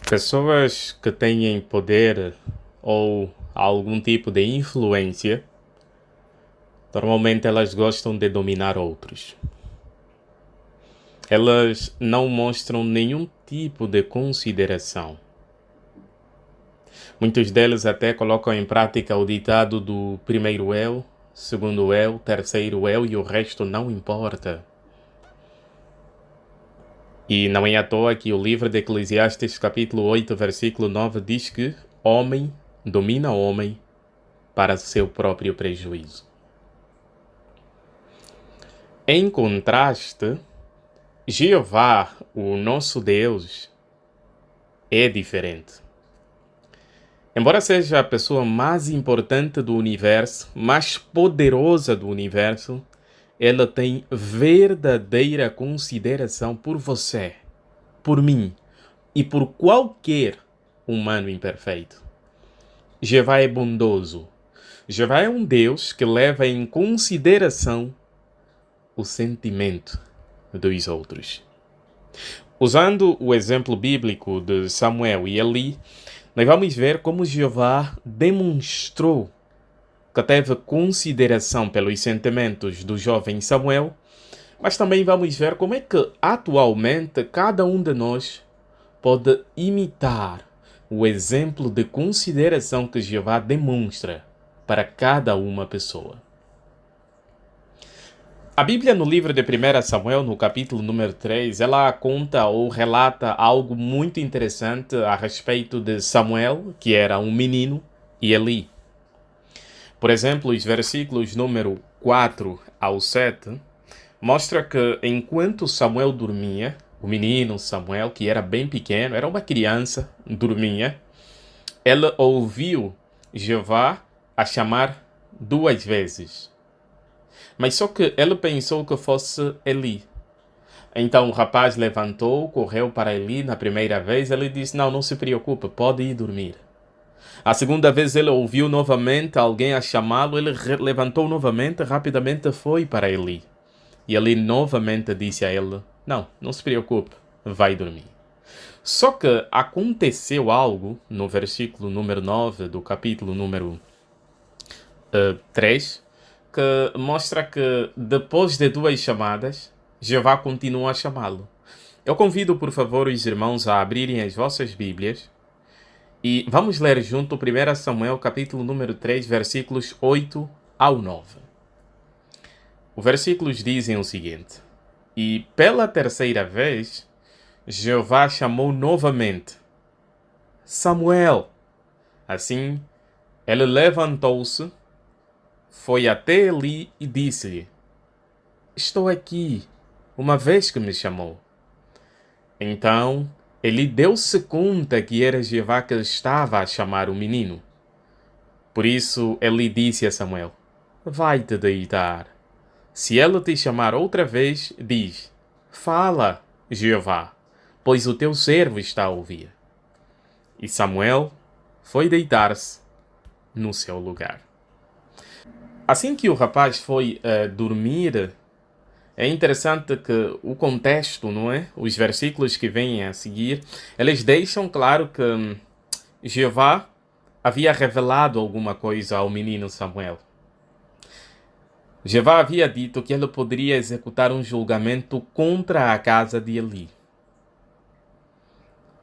Pessoas que têm poder ou algum tipo de influência, normalmente elas gostam de dominar outros. Elas não mostram nenhum tipo de consideração. Muitos deles até colocam em prática o ditado do primeiro eu, segundo eu, terceiro eu e o resto não importa. E não é à toa que o livro de Eclesiastes, capítulo 8, versículo 9, diz que homem domina homem para seu próprio prejuízo. Em contraste, Jeová, o nosso Deus, é diferente. Embora seja a pessoa mais importante do universo, mais poderosa do universo, ela tem verdadeira consideração por você, por mim e por qualquer humano imperfeito. Jeová é bondoso. Jeová é um Deus que leva em consideração o sentimento dos outros. Usando o exemplo bíblico de Samuel e Eli, nós vamos ver como Jeová demonstrou que teve consideração pelos sentimentos do jovem Samuel, mas também vamos ver como é que atualmente cada um de nós pode imitar o exemplo de consideração que Jeová demonstra para cada uma pessoa. A Bíblia, no livro de 1 Samuel, no capítulo número 3, ela conta ou relata algo muito interessante a respeito de Samuel, que era um menino, e Eli. Por exemplo, os versículos número 4 ao 7 mostra que enquanto Samuel dormia, o menino Samuel, que era bem pequeno, era uma criança, dormia, ele ouviu Jeová a chamar 2 vezes. Mas só que ele pensou que fosse Eli. Então o rapaz levantou, correu para Eli na primeira vez. Ele disse, não se preocupe, pode ir dormir. A segunda vez ele ouviu novamente alguém a chamá-lo. Ele levantou novamente, rapidamente foi para Eli. E Eli novamente disse a ele, não se preocupe, vai dormir. Só que aconteceu algo no versículo número 9 do capítulo número 3, que mostra que depois de 2 chamadas, Jeová continua a chamá-lo. Eu convido, por favor, os irmãos a abrirem as vossas Bíblias e vamos ler junto 1 Samuel, capítulo número 3, versículos 8 ao 9. Os versículos dizem o seguinte: E pela terceira vez, Jeová chamou novamente, Samuel. Assim, ele levantou-se, foi até Eli e disse-lhe, estou aqui, uma vez que me chamou. Então, Eli deu-se conta que era Jeová que estava a chamar o menino. Por isso, Eli disse a Samuel, vai-te deitar. Se ele te chamar outra vez, diz, fala, Jeová, pois o teu servo está a ouvir. E Samuel foi deitar-se no seu lugar. Assim que o rapaz foi dormir, é interessante que o contexto, não é? Os versículos que vêm a seguir, eles deixam claro que Jeová havia revelado alguma coisa ao menino Samuel. Jeová havia dito que ele poderia executar um julgamento contra a casa de Eli,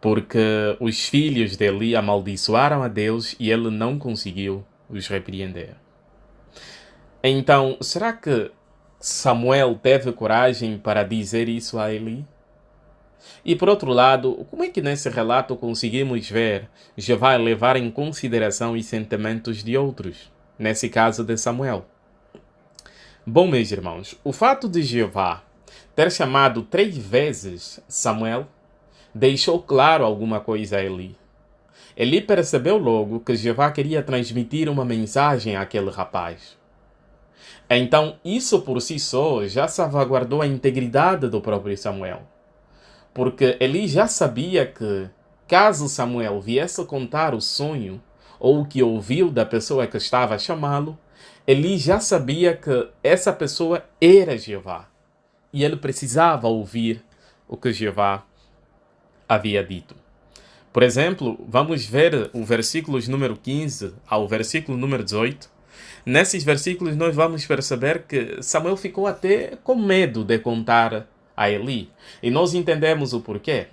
porque os filhos de Eli amaldiçoaram a Deus e ele não conseguiu os repreender. Então, será que Samuel teve coragem para dizer isso a Eli? E por outro lado, como é que nesse relato conseguimos ver Jeová levar em consideração os sentimentos de outros? Nesse caso de Samuel. Bom, meus irmãos, o fato de Jeová ter chamado 3 vezes Samuel deixou claro alguma coisa a Eli. Eli percebeu logo que Jeová queria transmitir uma mensagem àquele rapaz. Então, isso por si só já salvaguardou a integridade do próprio Samuel. Porque Eli já sabia que, caso Samuel viesse contar o sonho ou o que ouviu da pessoa que estava a chamá-lo, Eli já sabia que essa pessoa era Jeová. E ele precisava ouvir o que Jeová havia dito. Por exemplo, vamos ver o versículos número 15 ao versículo número 18. Nesses versículos nós vamos perceber que Samuel ficou até com medo de contar a Eli. E nós entendemos o porquê.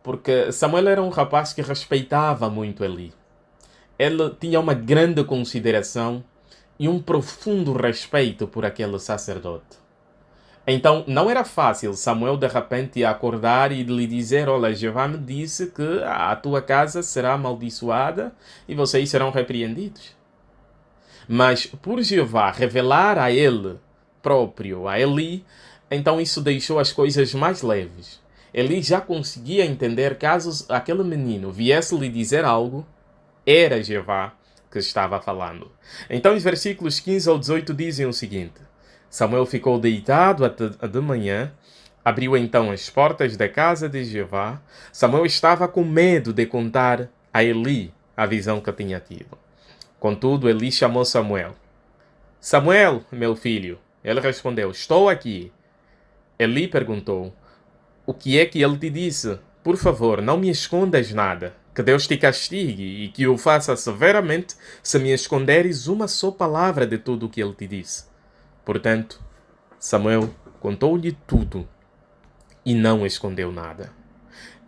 Porque Samuel era um rapaz que respeitava muito Eli. Ele tinha uma grande consideração e um profundo respeito por aquele sacerdote. Então, não era fácil Samuel de repente acordar e lhe dizer: olha, Jeová me disse que a tua casa será amaldiçoada e vocês serão repreendidos. Mas por Jeová revelar a ele próprio, a Eli, então isso deixou as coisas mais leves. Eli já conseguia entender caso aquele menino viesse lhe dizer algo, era Jeová que estava falando. Então os versículos 15 ao 18 dizem o seguinte: Samuel ficou deitado até de manhã, abriu então as portas da casa de Jeová. Samuel estava com medo de contar a Eli a visão que tinha tido. Contudo, Eli chamou Samuel. Samuel, meu filho. Ele respondeu: estou aqui. Eli perguntou: o que é que ele te disse? Por favor, não me escondas nada. Que Deus te castigue e que o faça severamente se me esconderes uma só palavra de tudo o que ele te disse. Portanto, Samuel contou-lhe tudo e não escondeu nada.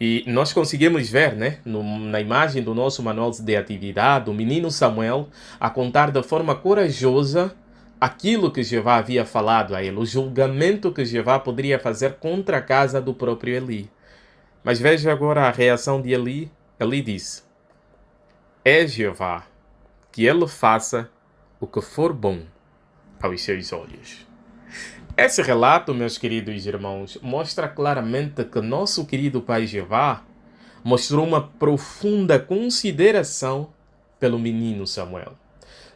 E nós conseguimos ver, na imagem do nosso manual de atividade, o menino Samuel a contar de forma corajosa aquilo que Jeová havia falado a ele, o julgamento que Jeová poderia fazer contra a casa do próprio Eli. Mas veja agora a reação de Eli. Eli disse: é Jeová, que ele faça o que for bom aos seus olhos. Esse relato, meus queridos irmãos, mostra claramente que nosso querido Pai Jeová mostrou uma profunda consideração pelo menino Samuel.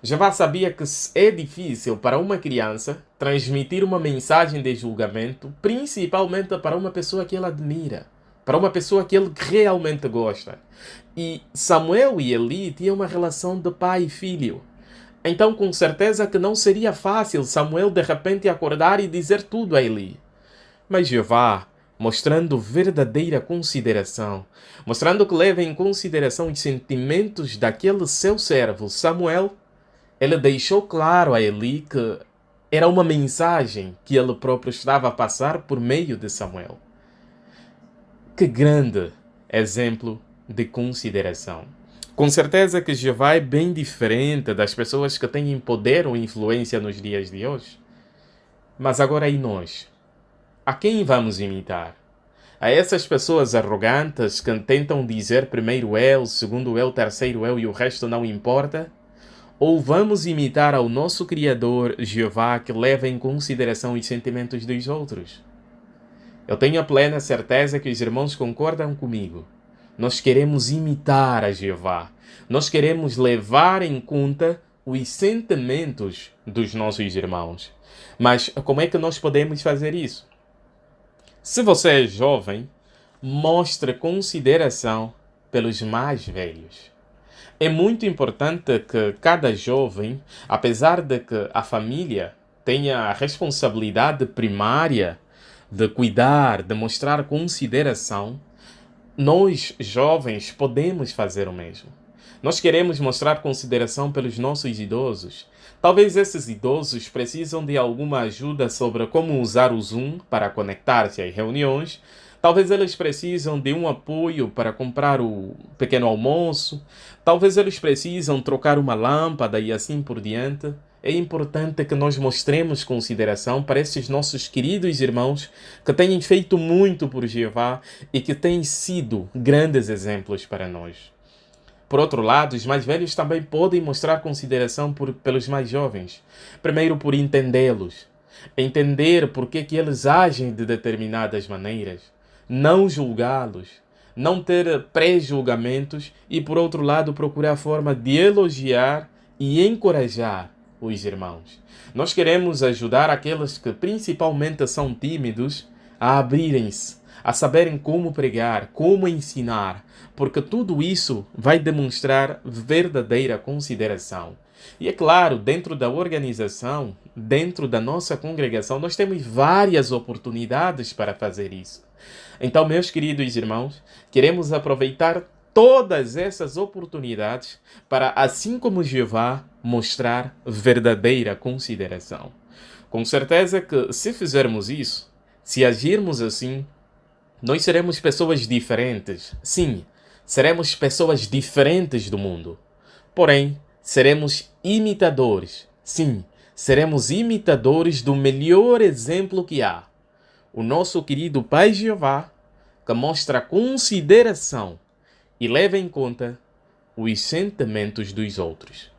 Jeová sabia que é difícil para uma criança transmitir uma mensagem de julgamento, principalmente para uma pessoa que ele admira, para uma pessoa que ele realmente gosta. E Samuel e Eli tinham uma relação de pai e filho. Então, com certeza que não seria fácil Samuel de repente acordar e dizer tudo a Eli. Mas Jeová, mostrando verdadeira consideração, mostrando que leva em consideração os sentimentos daquele seu servo, Samuel, ele deixou claro a Eli que era uma mensagem que ele próprio estava a passar por meio de Samuel. Que grande exemplo de consideração! Com certeza que Jeová é bem diferente das pessoas que têm poder ou influência nos dias de hoje. Mas agora e nós? A quem vamos imitar? A essas pessoas arrogantes que tentam dizer primeiro eu, segundo eu, terceiro eu e o resto não importa? Ou vamos imitar ao nosso Criador, Jeová, que leva em consideração os sentimentos dos outros? Eu tenho a plena certeza que os irmãos concordam comigo. Nós queremos imitar a Jeová. Nós queremos levar em conta os sentimentos dos nossos irmãos. Mas como é que nós podemos fazer isso? Se você é jovem, mostre consideração pelos mais velhos. É muito importante que cada jovem, apesar de que a família tenha a responsabilidade primária de cuidar, de mostrar consideração, nós, jovens, podemos fazer o mesmo. Nós queremos mostrar consideração pelos nossos idosos. Talvez esses idosos precisam de alguma ajuda sobre como usar o Zoom para conectar-se às reuniões. Talvez eles precisam de um apoio para comprar o pequeno almoço. Talvez eles precisam trocar uma lâmpada e assim por diante. É importante que nós mostremos consideração para esses nossos queridos irmãos que têm feito muito por Jeová e que têm sido grandes exemplos para nós. Por outro lado, os mais velhos também podem mostrar consideração pelos mais jovens. Primeiro, por entendê-los. Entender por que eles agem de determinadas maneiras. Não julgá-los. Não ter pré-julgamentos. E, por outro lado, procurar a forma de elogiar e encorajar os irmãos. Nós queremos ajudar aqueles que principalmente são tímidos a abrirem-se, a saberem como pregar, como ensinar, porque tudo isso vai demonstrar verdadeira consideração. E é claro, dentro da organização, dentro da nossa congregação, nós temos várias oportunidades para fazer isso. Então, meus queridos irmãos, queremos aproveitar todas essas oportunidades para, assim como Jeová, mostrar verdadeira consideração. Com certeza que, se fizermos isso, se agirmos assim, nós seremos pessoas diferentes. Sim, seremos pessoas diferentes do mundo. Porém, seremos imitadores. Sim, seremos imitadores do melhor exemplo que há. O nosso querido Pai Jeová, que mostra consideração e leva em conta os sentimentos dos outros.